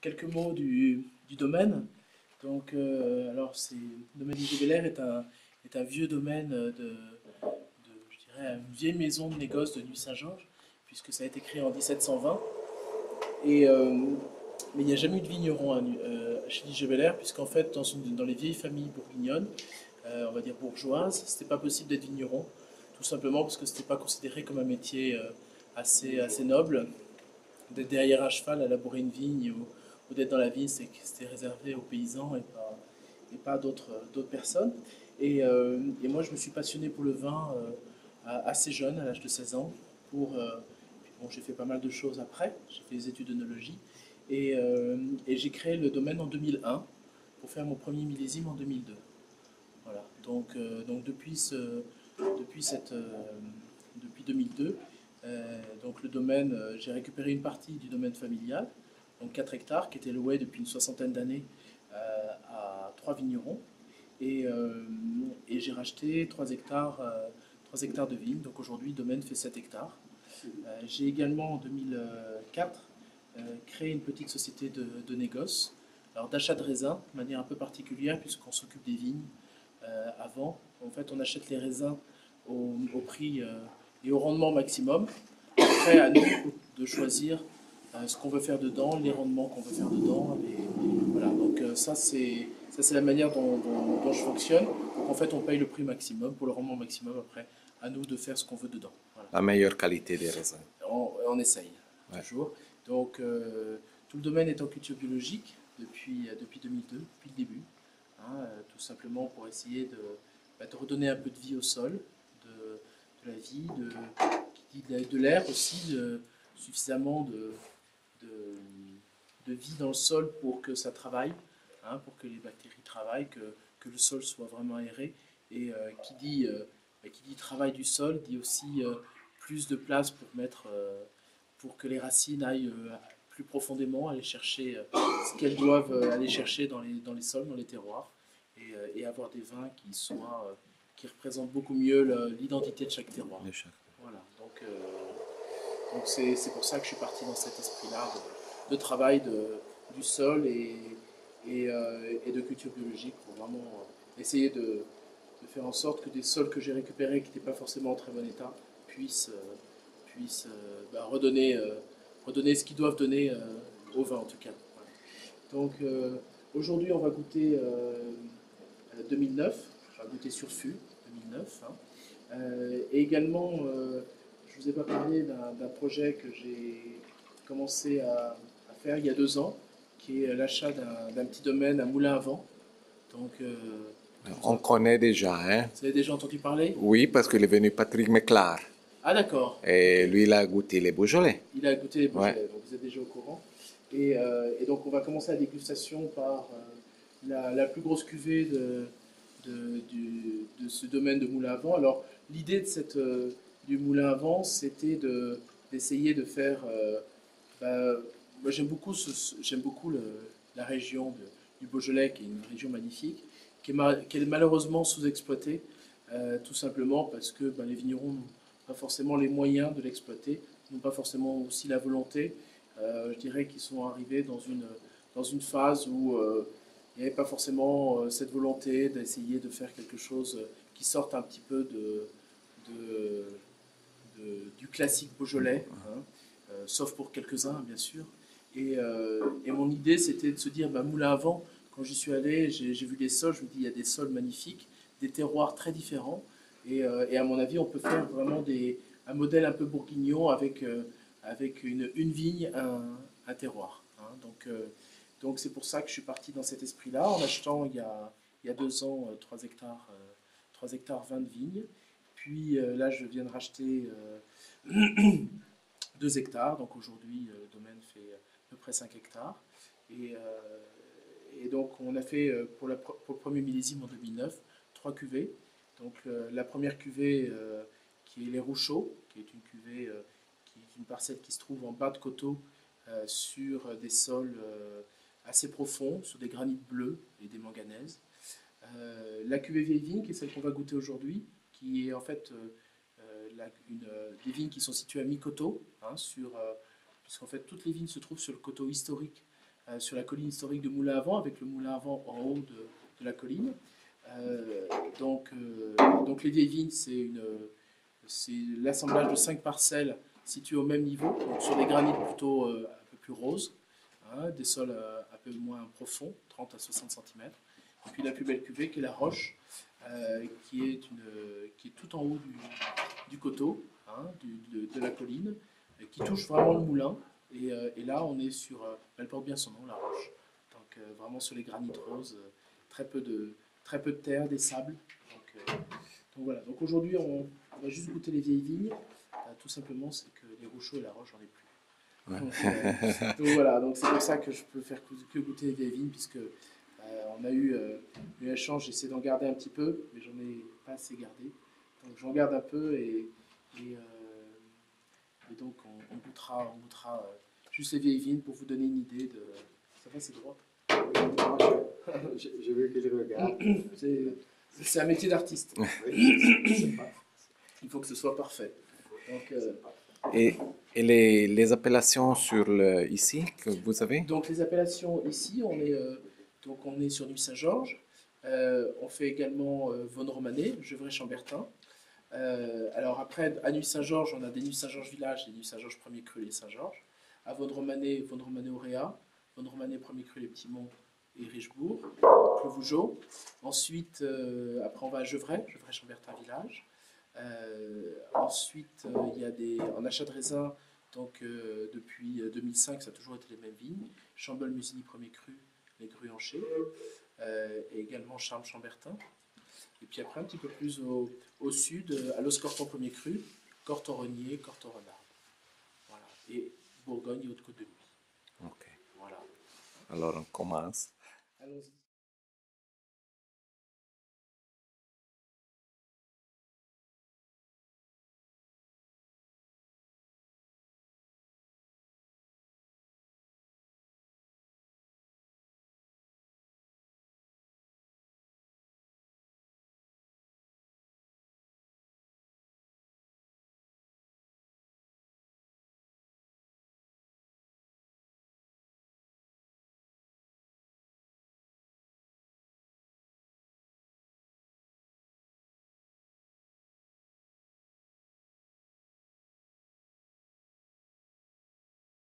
quelques mots du domaine. Donc, le domaine d'Igé est un vieux domaine je dirais, une vieille maison de négoce de Nuit-Saint-Georges, puisque ça a été créé en 1720. Et, mais il n'y a jamais eu de vigneron chez Ligé-Belair, puisqu'en fait, dans les vieilles familles bourguignonnes, on va dire bourgeoises, c'était pas possible d'être vigneron, tout simplement parce que c'était pas considéré comme un métier assez noble. D'être derrière un cheval à labourer une vigne ou d'être dans la vigne, c'était réservé aux paysans et pas d'autres personnes. Et moi, je me suis passionné pour le vin assez jeune, à l'âge de 16 ans. Puis bon, j'ai fait pas mal de choses après. J'ai fait des études d'œnologie. Et j'ai créé le domaine en 2001 pour faire mon premier millésime en 2002. Voilà. Donc depuis 2002, donc le domaine, j'ai récupéré une partie du domaine familial, donc 4 hectares, qui était loué depuis une soixantaine d'années à 3 vignerons. Et, euh, et j'ai racheté 3 hectares de vignes. Donc aujourd'hui, le domaine fait 7 hectares. J'ai également en 2004 créé une petite société de négoce, alors d'achat de raisins, de manière un peu particulière, puisqu'on s'occupe des vignes avant. En fait, on achète les raisins au prix et au rendement maximum. Après, à nous de choisir ce qu'on veut faire dedans, les rendements qu'on veut faire dedans. Voilà, donc ça c'est la manière dont je fonctionne. Donc en fait, on paye le prix maximum pour le rendement maximum. Après, à nous de faire ce qu'on veut dedans. Voilà. La meilleure qualité des raisins. On essaye, Ouais. toujours. Donc, tout le domaine est en culture biologique depuis 2002, depuis le début. Hein, tout simplement pour essayer de redonner un peu de vie au sol, de la vie, de l'air aussi, suffisamment de, de vie dans le sol pour que ça travaille, hein, pour que les bactéries travaillent, que le sol soit vraiment aéré. Et qui dit travail du sol dit aussi plus de place pour que les racines aillent plus profondément, aller chercher ce qu'elles doivent aller chercher dans les sols, dans les terroirs, et avoir des vins qui représentent beaucoup mieux l'identité de chaque terroir. Voilà, donc c'est pour ça que je suis parti dans cet esprit-là de travail du sol et de culture biologique pour vraiment essayer de faire en sorte que des sols que j'ai récupérés qui n'étaient pas forcément en très bon état puissent redonner ce qu'ils doivent donner au vin en tout cas. Voilà. Donc aujourd'hui on va goûter 2009, on va goûter sur fût 2009. Hein. Et également, je ne vous ai pas parlé d'un projet que j'ai commencé à faire il y a 2 ans, qui est l'achat d'un petit domaine à Moulin à Vent. Donc, On connaît déjà, hein? vous avez déjà entendu parler? Oui, parce qu'il est venu Patrick Méclar. Ah d'accord. Et lui, il a goûté les Beaujolais. Il a goûté les Ouais. Beaujolais, donc vous êtes déjà au courant. Et donc on va commencer la dégustation par la plus grosse cuvée de ce domaine de Moulin à Vent. Alors l'idée du Moulin à Vent, c'était d'essayer de faire... moi j'aime beaucoup la région du Beaujolais, qui est une région magnifique, qui est malheureusement sous-exploitée, tout simplement parce que les vignerons n'ont pas forcément les moyens de l'exploiter, n'ont pas forcément aussi la volonté. Je dirais qu'ils sont arrivés dans une phase où il n'y avait pas forcément cette volonté d'essayer de faire quelque chose qui sorte un petit peu du classique beaujolais, hein, sauf pour quelques-uns bien sûr. Et mon idée c'était de se dire, Moulin à Vent, quand j'y suis allé, j'ai vu des sols, je me dis il y a des sols magnifiques, des terroirs très différents, et à mon avis on peut faire vraiment un modèle un peu bourguignon avec une vigne, un terroir. Hein. Donc c'est pour ça que je suis parti dans cet esprit-là, en achetant il y a 2 ans 3 hectares, 3 hectares 20 de vignes. Puis là, je viens de racheter 2 hectares. Donc aujourd'hui, le domaine fait à peu près 5 hectares. Et, donc on a fait pour le premier millésime en 2009, 3 cuvées. Donc la première cuvée qui est les Rouchaux, qui est une cuvée qui est une parcelle qui se trouve en bas de coteau sur des sols assez profonds, sur des granites bleus et des manganèses. La cuvée vieille vigne, qui est celle qu'on va goûter aujourd'hui, qui est en fait des vignes qui sont situées à mi-coteau, hein, puisqu'en fait toutes les vignes se trouvent sur le coteau historique sur la colline historique de Moulin-à-Vent, avec le moulin à vent en haut de la colline. Donc les vieilles vignes, c'est l'assemblage de 5 parcelles situées au même niveau, donc sur des granites plutôt un peu plus roses, hein, des sols un peu moins profonds, 30 à 60 cm. Et puis la plus belle cuvée qui est la Roche, qui est tout en haut du coteau, hein, de la colline, qui touche vraiment le moulin. Et là, on est sur, elle porte bien son nom, la Roche. Donc vraiment sur les granites roses, très peu de terre, des sables. Donc voilà. Donc aujourd'hui, on va juste goûter les vieilles vignes. Tout simplement, c'est que les Rouchot et la Roche, j'en ai plus. Donc voilà, donc c'est pour ça que je peux faire que goûter les vieilles vignes, puisque on a eu un échange, j'essaie d'en garder un petit peu, mais j'en ai pas assez gardé. Donc j'en garde un peu et donc on goûtera juste les vieilles vignes pour vous donner une idée de. Ça va, c'est droit. Je veux qu'il regarde. C'est un métier d'artiste. Oui, Il faut que ce soit parfait. Donc, Et les appellations ici que vous avez? donc les appellations ici, on est sur Nuit Saint-Georges. On fait également Vosne-Romanée, Gevrey-Chambertin. Alors après, à Nuit Saint-Georges, on a des Nuit Saint-Georges Village, des Nuit Saint-Georges Premier Cru, les Saint-Georges. À Vosne-Romanée, Vosne-Romanée-Auréat, Vosne-Romanée Premier Cru, les Petits-Monts et Richebourg, Clos-Vougeot. Ensuite, après on va à Gevrey, Gevrey-Chambertin Village. Ensuite, il y a en achat de raisin, donc depuis 2005, ça a toujours été les mêmes vignes. Chambeul, Musigny Premier Cru, les Gruanchers, et également Charmes-Chambertin. Et puis après, un petit peu plus au sud, à Los-Corton Premier Cru, Corton-Renier, Corton-Renard. Voilà. Et Bourgogne et Haute-Côte de Nuit. Ok. Voilà. Alors on commence. Allons-y.